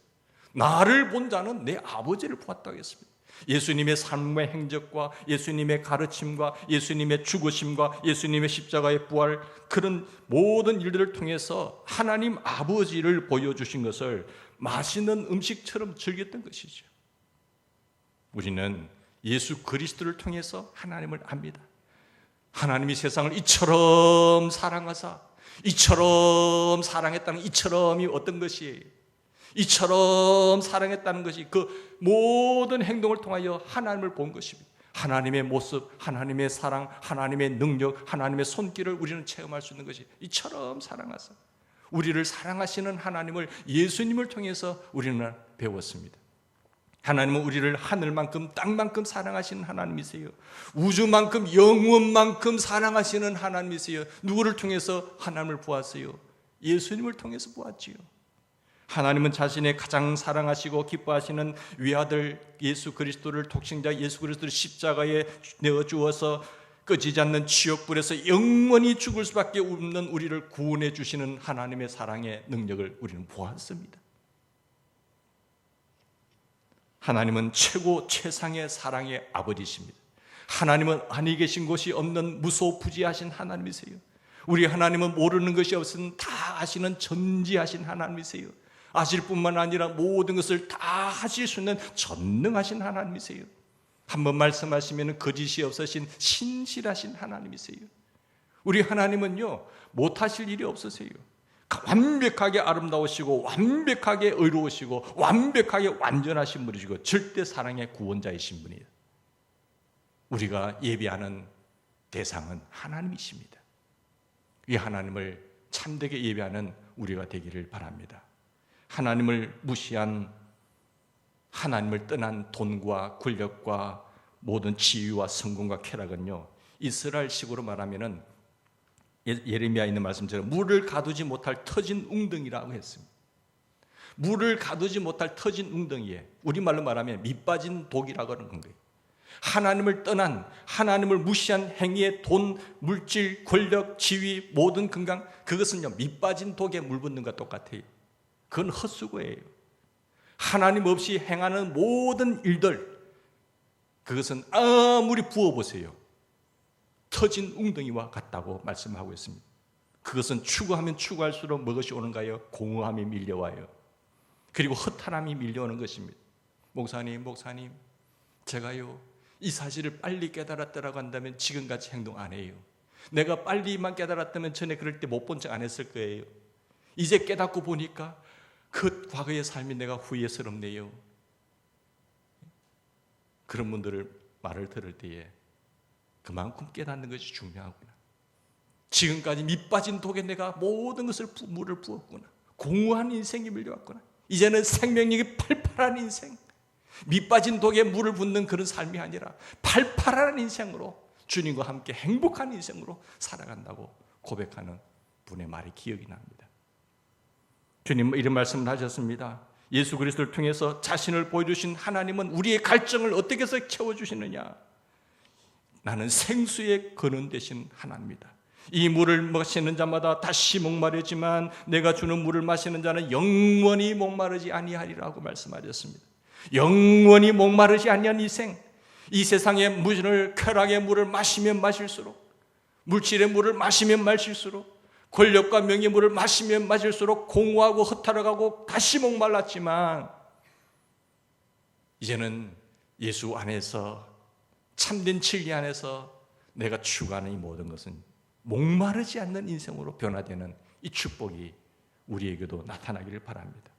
나를 본 자는 내 아버지를 보았다고 했습니다. 예수님의 삶의 행적과 예수님의 가르침과 예수님의 죽으심과 예수님의 십자가의 부활, 그런 모든 일들을 통해서 하나님 아버지를 보여주신 것을 맛있는 음식처럼 즐겼던 것이죠. 우리는 예수 그리스도를 통해서 하나님을 압니다. 하나님이 세상을 이처럼 사랑하사, 이처럼 사랑했다는 이처럼이 어떤 것이에요? 이처럼 사랑했다는 것이 그 모든 행동을 통하여 하나님을 본 것입니다. 하나님의 모습, 하나님의 사랑, 하나님의 능력, 하나님의 손길을 우리는 체험할 수 있는 것이 이처럼 사랑하사, 우리를 사랑하시는 하나님을 예수님을 통해서 우리는 배웠습니다. 하나님은 우리를 하늘만큼 땅만큼 사랑하시는 하나님이세요. 우주만큼 영원만큼 사랑하시는 하나님이세요. 누구를 통해서 하나님을 보았어요? 예수님을 통해서 보았지요. 하나님은 자신의 가장 사랑하시고 기뻐하시는 외아들 예수 그리스도를, 독생자 예수 그리스도를 십자가에 내어주어서 꺼지지 않는 지옥불에서 영원히 죽을 수밖에 없는 우리를 구원해 주시는 하나님의 사랑의 능력을 우리는 보았습니다. 하나님은 최고 최상의 사랑의 아버지십니다. 하나님은 아니 계신 곳이 없는 무소부지하신 하나님이세요. 우리 하나님은 모르는 것이 없으면 다 아시는 전지하신 하나님이세요. 아실 뿐만 아니라 모든 것을 다 하실 수 있는 전능하신 하나님이세요. 한번 말씀하시면 거짓이 없으신 신실하신 하나님이세요. 우리 하나님은요, 못하실 일이 없으세요. 완벽하게 아름다우시고 완벽하게 의로우시고 완벽하게 완전하신 분이시고 절대 사랑의 구원자이신 분이에요. 우리가 예배하는 대상은 하나님이십니다. 이 하나님을 참되게 예배하는 우리가 되기를 바랍니다. 하나님을 무시한, 하나님을 떠난 돈과 권력과 모든 지위와 성공과 쾌락은요, 이스라엘식으로 말하면은 예레미야에 있는 말씀처럼 물을 가두지 못할 터진 웅덩이라고 했습니다. 물을 가두지 못할 터진 웅덩이에 우리말로 말하면 밑빠진 독이라고 하는 거예요. 하나님을 떠난, 하나님을 무시한 행위의 돈, 물질, 권력, 지위, 모든 건강, 그것은요 밑빠진 독에 물 붓는 것과 똑같아요. 그건 헛수고예요. 하나님 없이 행하는 모든 일들, 그것은 아무리 부어보세요, 터진 웅덩이와 같다고 말씀하고 있습니다. 그것은 추구하면 추구할수록 무엇이 오는가요? 공허함이 밀려와요. 그리고 허탈함이 밀려오는 것입니다. 목사님, 제가요 이 사실을 빨리 깨달았다라고 한다면 지금같이 행동 안 해요. 내가 빨리만 깨달았다면 전에 그럴 때 못 본 척 안 했을 거예요. 이제 깨닫고 보니까 그 과거의 삶이 내가 후회스럽네요. 그런 분들을 말을 들을 때에 그만큼 깨닫는 것이 중요하구나. 지금까지 밑빠진 독에 내가 모든 것을 물을 부었구나. 공허한 인생이 밀려왔구나. 이제는 생명력이 팔팔한 인생, 밑빠진 독에 물을 붓는 그런 삶이 아니라 팔팔한 인생으로 주님과 함께 행복한 인생으로 살아간다고 고백하는 분의 말이 기억이 납니다. 주님 이런 말씀을 하셨습니다. 예수 그리스도를 통해서 자신을 보여주신 하나님은 우리의 갈증을 어떻게 해서 채워주시느냐? 나는 생수의 근원 되신 하나님이다. 이 물을 마시는 자마다 다시 목마르지만 내가 주는 물을 마시는 자는 영원히 목마르지 아니하리라고 말씀하셨습니다. 영원히 목마르지 아니한 이 세상의 물을, 쾌락의 물을 마시면 마실수록, 물질의 물을 마시면 마실수록, 권력과 명예의 물을 마시면 마실수록 공허하고 허탈하고 다시 목말랐지만, 이제는 예수 안에서, 참된 진리 안에서 내가 추구하는 이 모든 것은 목마르지 않는 인생으로 변화되는 이 축복이 우리에게도 나타나기를 바랍니다.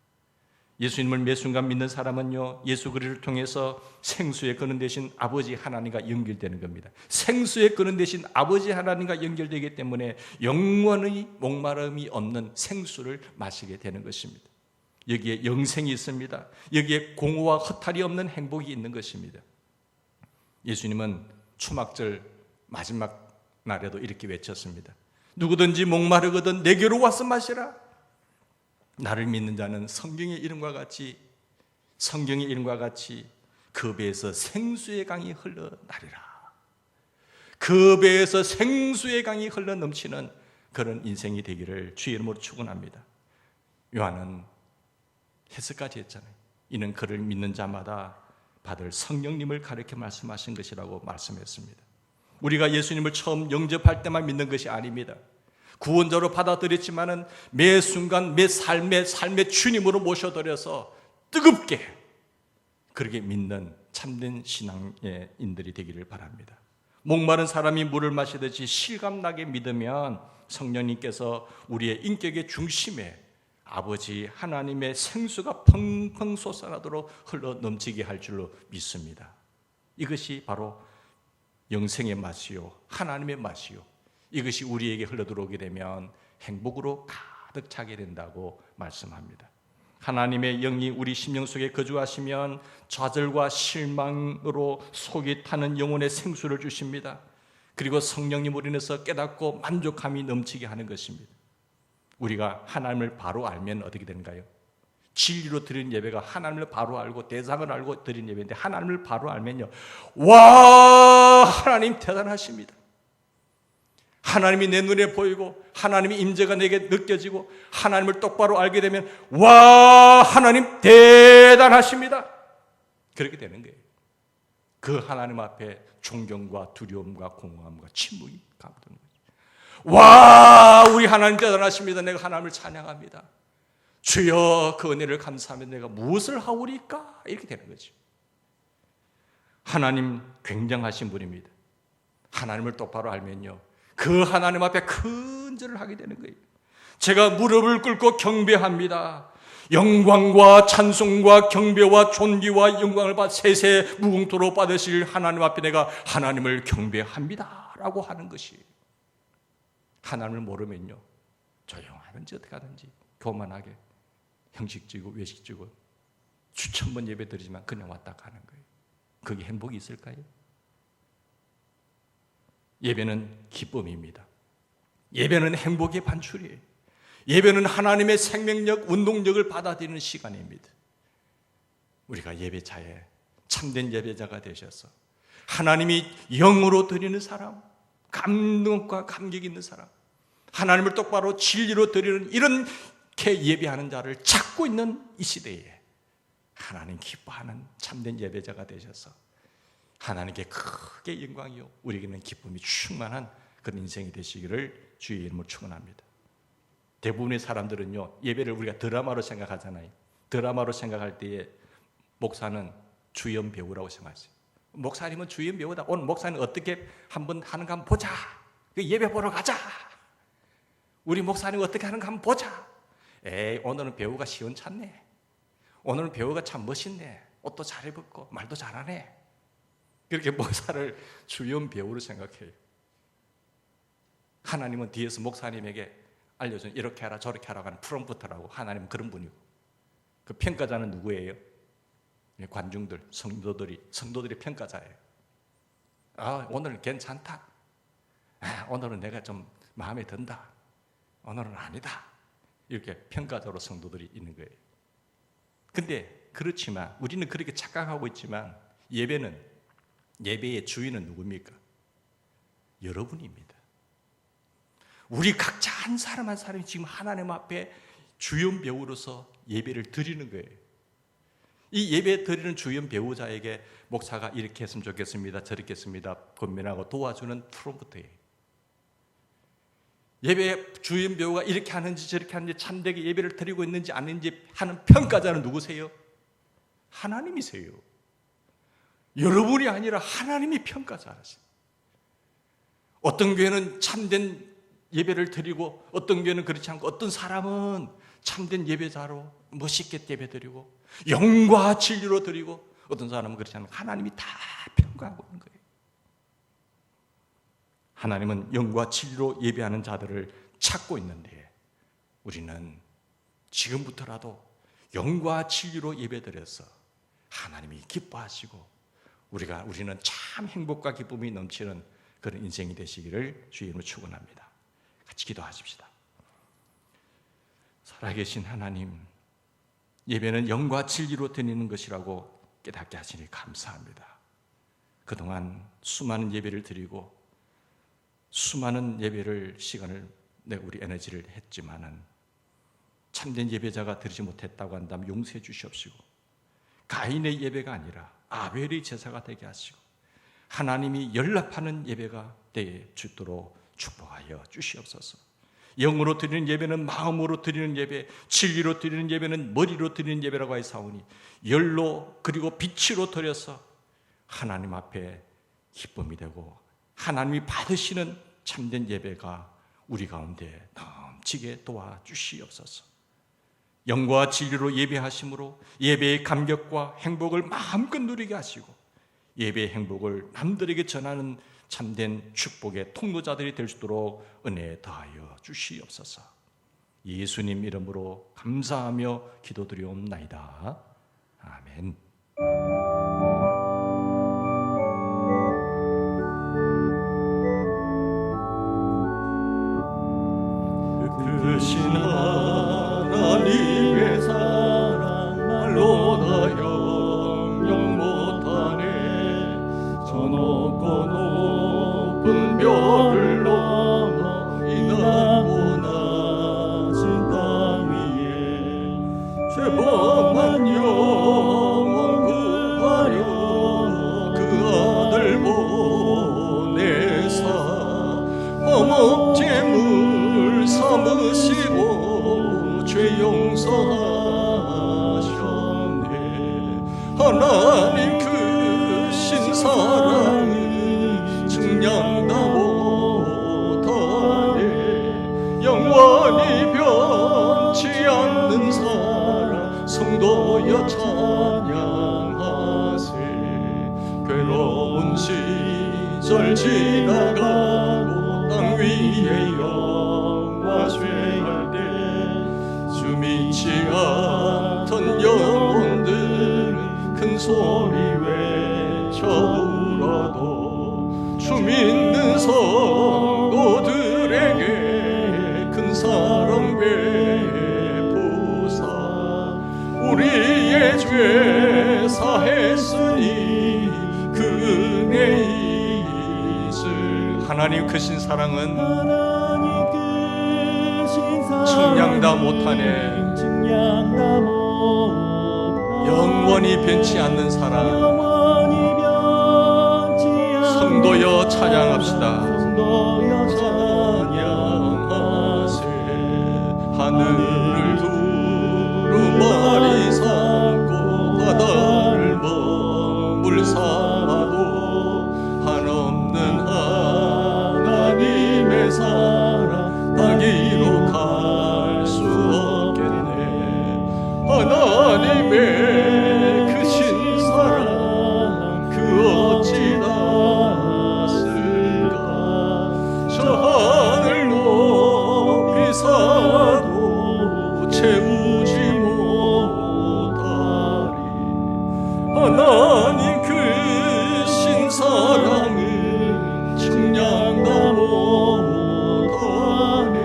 예수님을 매 순간 믿는 사람은요, 예수 그리스도를 통해서 생수의 근원 되신 아버지 하나님과 연결되는 겁니다. 생수의 근원 되신 아버지 하나님과 연결되기 때문에 영원의 목마름이 없는 생수를 마시게 되는 것입니다. 여기에 영생이 있습니다. 여기에 공허와 허탈이 없는 행복이 있는 것입니다. 예수님은 추막절 마지막 날에도 이렇게 외쳤습니다. 누구든지 목마르거든 내게로 와서 마시라. 나를 믿는 자는 성경의 이름과 같이 그 배에서 생수의 강이 흘러나리라. 그 배에서 생수의 강이 흘러 넘치는 그런 인생이 되기를 주의 이름으로 축원합니다. 요한은 해석까지 했잖아요. 이는 그를 믿는 자마다 받을 성령님을 가르쳐 말씀하신 것이라고 말씀했습니다. 우리가 예수님을 처음 영접할 때만 믿는 것이 아닙니다. 구원자로 받아들였지만은 매 순간 매 삶의 주님으로 모셔드려서 뜨겁게 그렇게 믿는 참된 신앙의 인들이 되기를 바랍니다. 목마른 사람이 물을 마시듯이 실감나게 믿으면 성령님께서 우리의 인격의 중심에 아버지 하나님의 생수가 펑펑 솟아나도록 흘러 넘치게 할 줄로 믿습니다. 이것이 바로 영생의 맛이요, 하나님의 맛이요, 이것이 우리에게 흘러들어오게 되면 행복으로 가득 차게 된다고 말씀합니다. 하나님의 영이 우리 심령 속에 거주하시면 좌절과 실망으로 속이 타는 영혼의 생수를 주십니다. 그리고 성령님 우리 안에서 깨닫고 만족함이 넘치게 하는 것입니다. 우리가 하나님을 바로 알면 어떻게 되는가요? 진리로 드리는 예배가 하나님을 바로 알고 대상을 알고 드리는 예배인데, 하나님을 바로 알면요, 와, 하나님 대단하십니다. 하나님이 내 눈에 보이고 하나님의 임재가 내게 느껴지고 하나님을 똑바로 알게 되면 와, 하나님 대단하십니다. 그렇게 되는 거예요. 그 하나님 앞에 존경과 두려움과 공허함과 침묵이 감도는 거죠. 와, 우리 하나님 대단하십니다. 내가 하나님을 찬양합니다. 주여 그 은혜를 감사하면 내가 무엇을 하오리까? 이렇게 되는 거죠. 하나님 굉장하신 분입니다. 하나님을 똑바로 알면요, 그 하나님 앞에 큰절을 하게 되는 거예요. 제가 무릎을 꿇고 경배합니다. 영광과 찬송과 경배와 존귀와 영광을 세세 무궁토로 받으실 하나님 앞에 내가 하나님을 경배합니다 라고 하는 것이, 하나님을 모르면요, 조용하든지 어떻게 하든지 교만하게 형식지고 외식지고 수천번 예배 드리지만 그냥 왔다 가는 거예요. 그게 행복이 있을까요? 예배는 기쁨입니다. 예배는 행복의 반출이에요. 예배는 하나님의 생명력, 운동력을 받아들이는 시간입니다. 우리가 예배자에 참된 예배자가 되셔서 하나님이 영으로 드리는 사람, 감동과 감격 있는 사람, 하나님을 똑바로 진리로 드리는 이렇게 예배하는 자를 찾고 있는 이 시대에 하나님 기뻐하는 참된 예배자가 되셔서 하나님께 크게 영광이요 우리에게는 기쁨이 충만한 그런 인생이 되시기를 주의 이름으로 축원합니다. 대부분의 사람들은요, 예배를 우리가 드라마로 생각하잖아요. 드라마로 생각할 때에 목사는 주연 배우라고 생각하세요. 목사님은 주연 배우다. 오늘 목사님 어떻게 한번 하는가 한번 보자. 예배 보러 가자. 우리 목사님 어떻게 하는가 한번 보자. 에이, 오늘은 배우가 시원찮네. 오늘은 배우가 참 멋있네. 옷도 잘 입었고 말도 잘하네. 그렇게 목사를 주연 배우로 생각해요. 하나님은 뒤에서 목사님에게 알려준 이렇게 하라 저렇게 하라고 하는 프롬프터라고, 하나님은 그런 분이고, 그 평가자는 누구예요? 관중들, 성도들이 평가자예요. 아, 오늘은 괜찮다. 아, 오늘은 내가 좀 마음에 든다. 오늘은 아니다. 이렇게 평가자로 성도들이 있는 거예요. 근데 그렇지만 우리는 그렇게 착각하고 있지만 예배의 주인은 누굽니까? 여러분입니다. 우리 각자 한 사람 한 사람이 지금 하나님 앞에 주연 배우로서 예배를 드리는 거예요. 이 예배 드리는 주연 배우자에게 목사가 이렇게 했으면 좋겠습니다, 저렇게 했습니다 권면하고 도와주는 프롬프터예요. 예배 주연 배우가 이렇게 하는지 저렇게 하는지 참되게 예배를 드리고 있는지 아닌지 하는 평가자는 누구세요? 하나님이세요. 여러분이 아니라 하나님이 평가자라세요. 어떤 교회는 참된 예배를 드리고 어떤 교회는 그렇지 않고, 어떤 사람은 참된 예배자로 멋있게 예배드리고 영과 진리로 드리고, 어떤 사람은 그렇지 않으면 하나님이 다 평가하고 있는 거예요. 하나님은 영과 진리로 예배하는 자들을 찾고 있는데, 우리는 지금부터라도 영과 진리로 예배드려서 하나님이 기뻐하시고 우리는 참 행복과 기쁨이 넘치는 그런 인생이 되시기를 주의 이름으로 축원합니다. 같이 기도하십시다. 살아계신 하나님, 예배는 영과 진리로 드리는 것이라고 깨닫게 하시니 감사합니다. 그동안 수많은 예배를 드리고 수많은 예배를 시간을 내고 우리 에너지를 했지만은 참된 예배자가 드리지 못했다고 한다면 용서해 주시옵시고, 가인의 예배가 아니라 아벨의 제사가 되게 하시고 하나님이 연락하는 예배가 되도록 축복하여 주시옵소서. 영으로 드리는 예배는 마음으로 드리는 예배, 진리로 드리는 예배는 머리로 드리는 예배라고 하사오니 열로 그리고 빛으로 드려서 하나님 앞에 기쁨이 되고 하나님이 받으시는 참된 예배가 우리 가운데 넘치게 도와주시옵소서. 영과 진리로 예배하심으로 예배의 감격과 행복을 마음껏 누리게 하시고 예배의 행복을 남들에게 전하는 참된 축복의 통로자들이 될 수 있도록 은혜 더하여 주시옵소서. 예수님 이름으로 감사하며 기도드리옵나이다. 아멘. 크신 하나님의 사랑 말로 다 영영 못하네. 저 높고 높은 별을 넘어 이 낮고 낮은 땅 위에 죄범한 영혼 구하려 그 아들 보내사 범업제물 삼으시고 죄 용서하셨네. 하나님 크신 사랑을 증량다 못하네. 영원히 변치 않는 사랑 성도여 찬양하세. 괴로운 시절 지나가고 땅 위에 영화쇠할 때 주 믿지 않던 영혼들은 큰 소리 외쳐 울어도 주 믿는 성도들에게 큰 사랑 베푸사 우리의 죄 사했으니 그 은혜 있을. 하나님 크신 사랑은 측량다 못하네. 영원히 변치 않는 사랑 성도여 찬양합시다. 찬양하세. 하늘을 두루마리 삼고 바다를 머물 삼아도 한없는 하나님의 사랑 따기로 갈 수 없겠네. 하나님의 크신 사랑 그 어찌 닿았을까. 저 하늘 높이 사도 채우지 못하리. 하나님 크신 사랑을 측량다 못하네.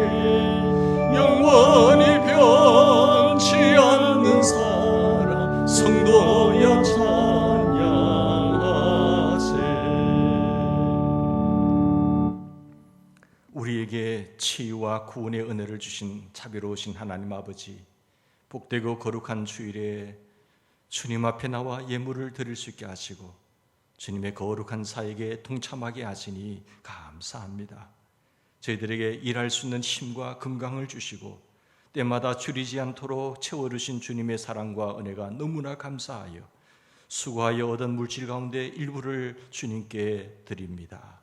영원히 변치 않는 사랑 성도여 찬양하세. 우리에게 치유와 구원의 은혜를 주신 자비로우신 하나님 아버지, 복되고 거룩한 주일에 주님 앞에 나와 예물을 드릴 수 있게 하시고 주님의 거룩한 사역에 동참하게 하시니 감사합니다. 저희들에게 일할 수 있는 힘과 건강을 주시고 때마다 줄이지 않도록 채워주신 주님의 사랑과 은혜가 너무나 감사하여 수고하여 얻은 물질 가운데 일부를 주님께 드립니다.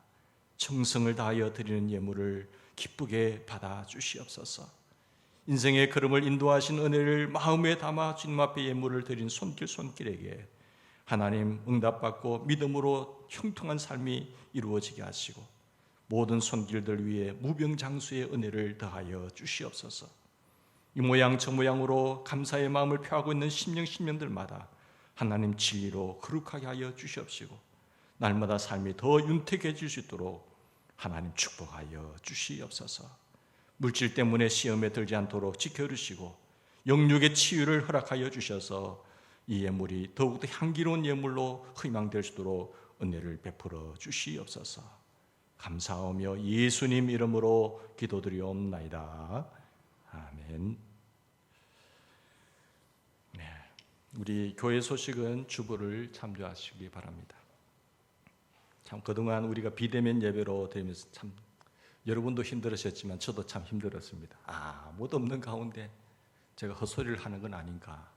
정성을 다하여 드리는 예물을 기쁘게 받아 주시옵소서. 인생의 걸음을 인도하신 은혜를 마음에 담아 주님 앞에 예물을 드린 손길에게 하나님 응답받고 믿음으로 형통한 삶이 이루어지게 하시고 모든 손길들 위에 무병장수의 은혜를 더하여 주시옵소서. 이 모양 저 모양으로 감사의 마음을 표하고 있는 심령들마다 하나님 진리로 거룩하게 하여 주시옵시고 날마다 삶이 더 윤택해질 수 있도록 하나님 축복하여 주시옵소서. 물질 때문에 시험에 들지 않도록 지켜주시고 영육의 치유를 허락하여 주셔서 이 예물이 더욱더 향기로운 예물로 희망될 수 있도록 은혜를 베풀어 주시옵소서. 감사하며 예수님 이름으로 기도드리옵나이다. 아멘. 네, 우리 교회 소식은 주보를 참조하시기 바랍니다. 참 그동안 우리가 비대면 예배로 되면서 참 여러분도 힘들으셨지만 저도 참 힘들었습니다. 아무도 없는 가운데 제가 헛소리를 하는 건 아닌가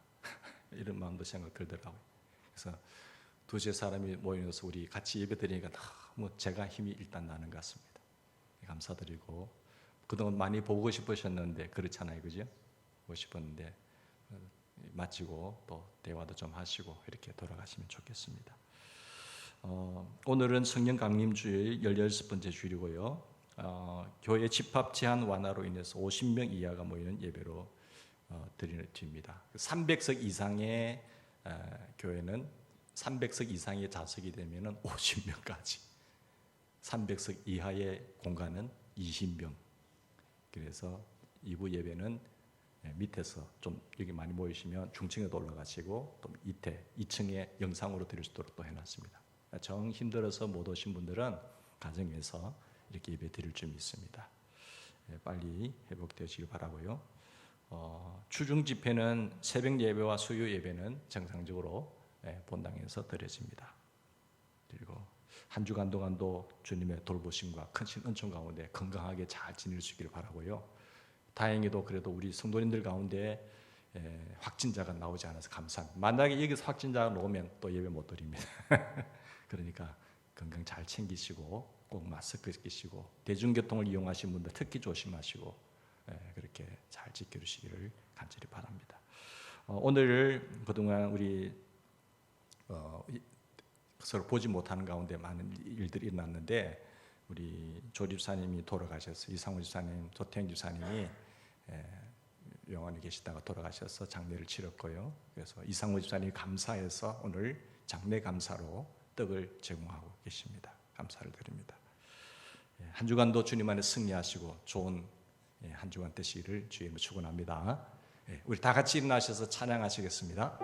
이런 마음도 생각 들더라고요. 그래서 두세 사람이 모여서 우리 같이 예배 드리니까 너무 제가 힘이 일단 나는 것 같습니다. 감사드리고 그동안 많이 보고 싶으셨는데 그렇잖아요, 그죠? 보고 싶었는데 마치고 또 대화도 좀 하시고 이렇게 돌아가시면 좋겠습니다. 오늘은 성령 강림주일 16번째 주일이고요. 교회 집합 제한 완화로 인해서 50명 이하가 모이는 예배로 드립니다. 300석 이상의 교회는 300석 이상의 좌석이 되면 50명까지, 300석 이하의 공간은 20명. 그래서 2부 예배는 밑에서 좀 여기 많이 모이시면 중층에도 올라가시고 또 밑에 2층에 영상으로 드릴 수 있도록 또 해놨습니다. 정 힘들어서 못 오신 분들은 가정에서 이렇게 예배 드릴 줄 믿습니다. 빨리 회복되시길 바라고요. 주중 집회는 새벽 예배와 수요 예배는 정상적으로 본당에서 드려집니다. 그리고 한 주간 동안도 주님의 돌보심과 크신 은총 가운데 건강하게 잘 지낼 수 있기를 바라고요. 다행히도 그래도 우리 성도님들 가운데 확진자가 나오지 않아서 감사합니다. 만약에 여기서 확진자가 나오면 또 예배 못 드립니다. 그러니까 건강 잘 챙기시고 꼭 마스크 끼시고 대중교통을 이용하신 분들 특히 조심하시고 그렇게 잘 지켜주시기를 간절히 바랍니다. 오늘 그동안 우리 서로 보지 못하는 가운데 많은 일들이 일어났는데 우리 조 집사님이 돌아가셨어요. 이상우 집사님, 조태영 집사님이 영원히 계시다가 돌아가셔서 장례를 치렀고요. 그래서 이상우 집사님이 감사해서 오늘 장례 감사로 떡을 제공하고 계십니다. 감사를 드립니다. 한 주간도 주님 안에 승리하시고 좋은 한 주간 되시기를 주님으로 축원합니다. 우리 다 같이 일어나셔서 찬양하시겠습니다.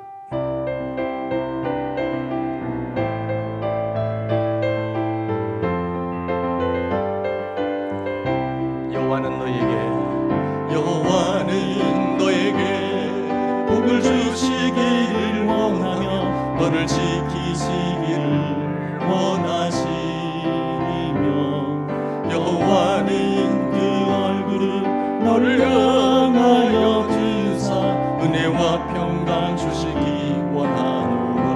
여호와는 너에게 복을 주시기를 원하며 너를 지키시기를 원하시며 여호와는 그 얼굴을 너를 향하여 드사 은혜와 평강 주시기 원하노라.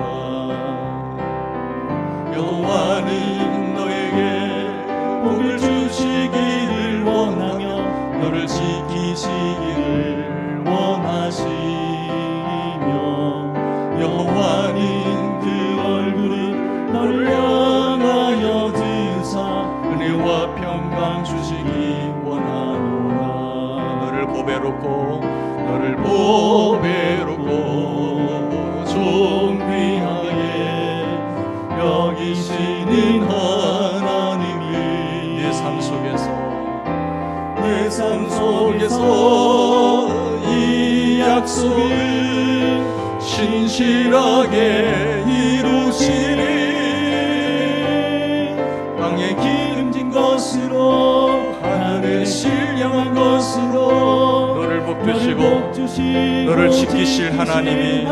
여호와는 너에게 복을 주시기를 원하며 너를 지키시기를 원하시며 여호와는 그 얼굴을 너를 향하여 드사 은혜와 평강 주시기 원하노라. 너를 보배롭고 존귀하게 여기시는 하나님이 내 삶 속에서 이 약속을 신실하게 이루시리. 땅에 기름진 것으로 하늘에 신령한 것으로 너를 복주시고 너를 지키실 하나님이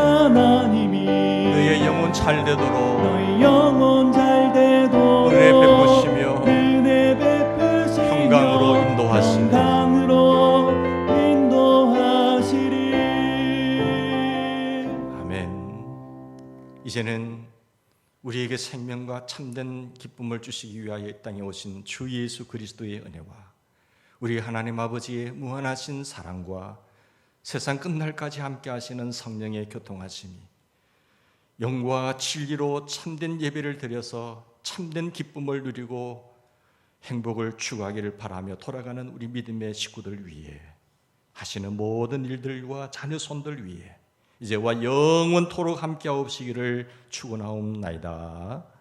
너의 영혼 잘 되도록 은혜 베푸시며 평강으로 인도하시리. 아멘. 이제는 우리에게 생명과 참된 기쁨을 주시기 위하여 이 땅에 오신 주 예수 그리스도의 은혜와 우리 하나님 아버지의 무한하신 사랑과 세상 끝날까지 함께 하시는 성령의 교통하심이 영과 진리로 참된 예배를 드려서 참된 기쁨을 누리고 행복을 추구하기를 바라며 돌아가는 우리 믿음의 식구들 위해 하시는 모든 일들과 자녀 손들 위해 이제와 영원토록 함께하옵시기를 축원하옵나이다.